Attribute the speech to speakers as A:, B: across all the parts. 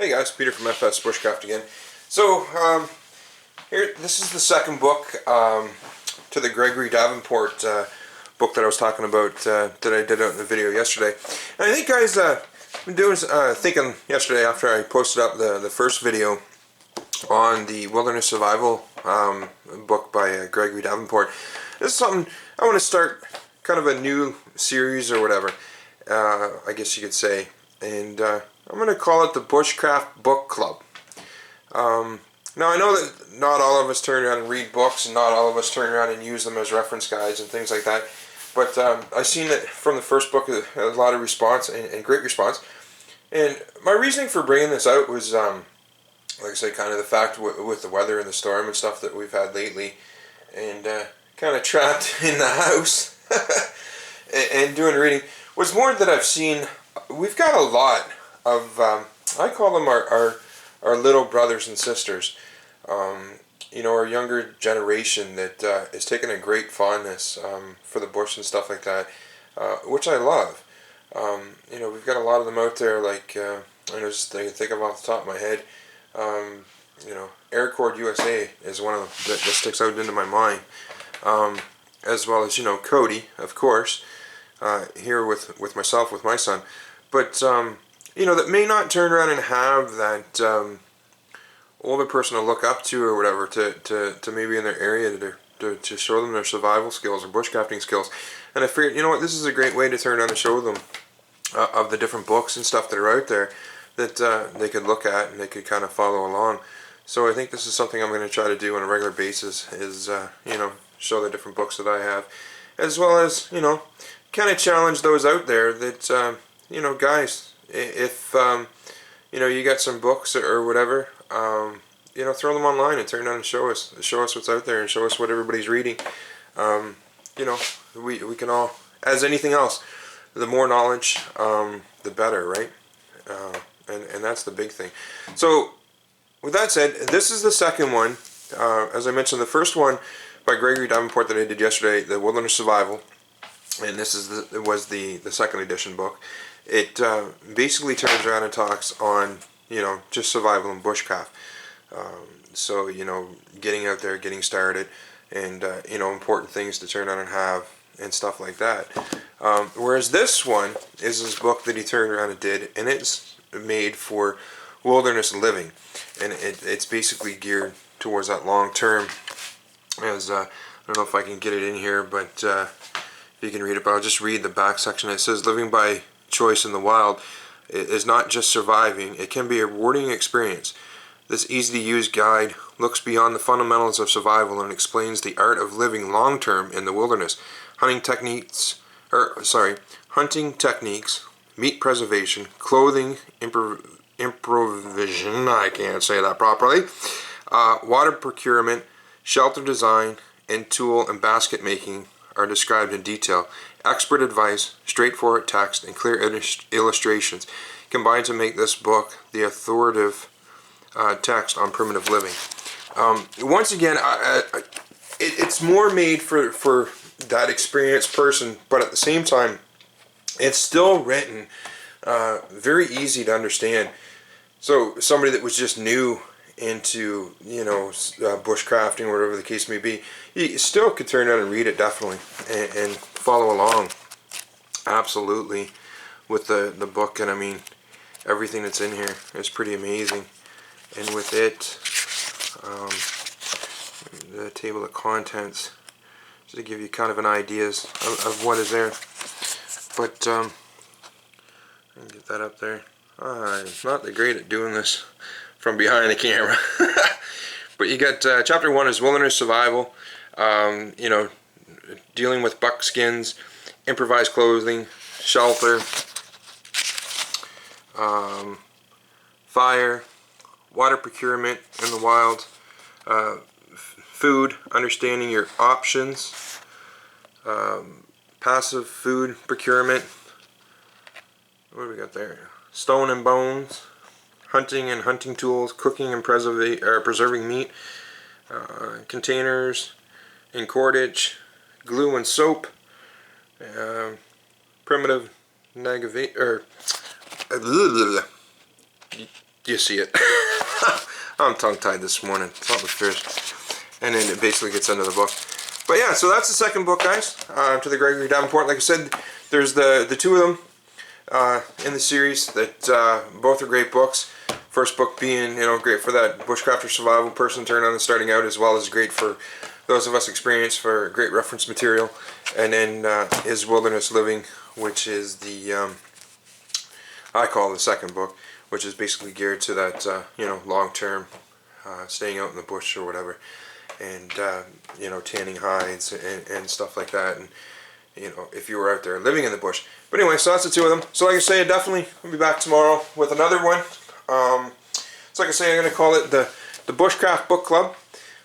A: Hey guys, Peter from FSBushcraft again. So, here, this is the second book to the Gregory Davenport book that I was talking about that I did out in the video yesterday. And I think guys, been doing thinking yesterday after I posted up the first video on the Wilderness Survival book by Gregory Davenport. This is something I want to start, kind of a new series or whatever, I guess you could say. And I'm going to call it the Bushcraft Book Club. Now I know that not all of us turn around and read books, and not all of us turn around and use them as reference guides and things like that. But I've seen that from the first book, a lot of response and great response. And my reasoning for bringing this out was, like I said, kind of the fact with the weather and the storm and stuff that we've had lately, and kind of trapped in the house and doing reading, was more that I've seen. We've got a lot of, I call them our little brothers and sisters, you know, our younger generation that is taking a great fondness for the bush and stuff like that, which I love. You know, we've got a lot of them out there, like, I just think of off the top of my head, you know, Aircord USA is one of them that sticks out into my mind, as well as, you know, Cody, of course, here with myself, with my son. But, you know, that may not turn around and have that older person to look up to or whatever to maybe in their area to show them their survival skills or bushcrafting skills. And I figured, you know what, this is a great way to turn around and show them of the different books and stuff that are out there that they could look at and they could kind of follow along. So I think this is something I'm going to try to do on a regular basis is, you know, show the different books that I have, as well as, you know, kind of challenge those out there that, you know, guys, if, you know, you got some books or whatever, you know, throw them online and turn around and show us what's out there and show us what everybody's reading. You know, we can all, as anything else, the more knowledge, the better, right? And that's the big thing. So, with that said, this is the second one. As I mentioned, the first one by Gregory Davenport that I did yesterday, the Wilderness Survival, and this is was the second edition book. It basically turns around and talks on, you know, just survival and bushcraft. So, you know, getting out there, getting started, and, you know, important things to turn around and have, and stuff like that. Whereas this one is this book that he turned around and did, and it's made for wilderness living. And it's basically geared towards that long term. As, I don't know if I can get it in here, but if you can read it, but I'll just read the back section. It says, living by choice in the wild is not just surviving, it can be a rewarding experience. This easy-to-use guide looks beyond the fundamentals of survival and explains the art of living long-term in the wilderness. Hunting techniques, meat preservation, clothing improvisation, I can't say that properly, water procurement, shelter design, and tool and basket making are described in detail. Expert advice, straightforward text, and clear illustrations combine to make this book the authoritative text on primitive living. Once again, it's more made for that experienced person, but at the same time, it's still written very easy to understand. So somebody that was just new into, you know, bushcrafting or whatever the case may be, you still could turn out and read it definitely and follow along absolutely with the book. And I mean, everything that's in here is pretty amazing. And with it, the table of contents, just to give you kind of an idea of what is there. But I can get that up there. I'm not that great at doing this from behind the camera. But you got chapter 1 is wilderness survival, you know, dealing with buckskins, improvised clothing, shelter, fire, water procurement in the wild, food, understanding your options, passive food procurement, what do we got there? Stone and bones, hunting and hunting tools, cooking and preserving meat, containers and cordage, glue and soap, primitive you see it? I'm tongue-tied this morning. Something fish. And then it basically gets into the book. But yeah, so that's the second book, guys, to the Gregory Davenport. Like I said, there's the two of them in the series that both are great books. First book being, you know, great for that bushcraft or survival person turning on and starting out, as well as great for those of us experienced, for great reference material. And then his Wilderness Living, which is the I call the second book, which is basically geared to that you know, long-term staying out in the bush or whatever, and you know, tanning hides and stuff like that, and you know, if you were out there living in the bush. But anyway, so that's the two of them. So like I say, definitely we'll be back tomorrow with another one. So like I say, I'm going to call it the Bushcraft Book Club.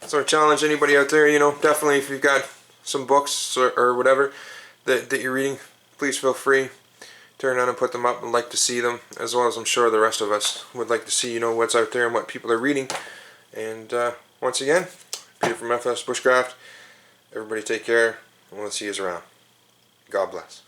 A: So I challenge anybody out there, you know, definitely if you've got some books or whatever that you're reading, please feel free. Turn on and put them up. I'd like to see them, as well as I'm sure the rest of us would like to see, you know, what's out there and what people are reading. And once again, Peter from FSBushcraft. Everybody take care, and we'll see you around. God bless.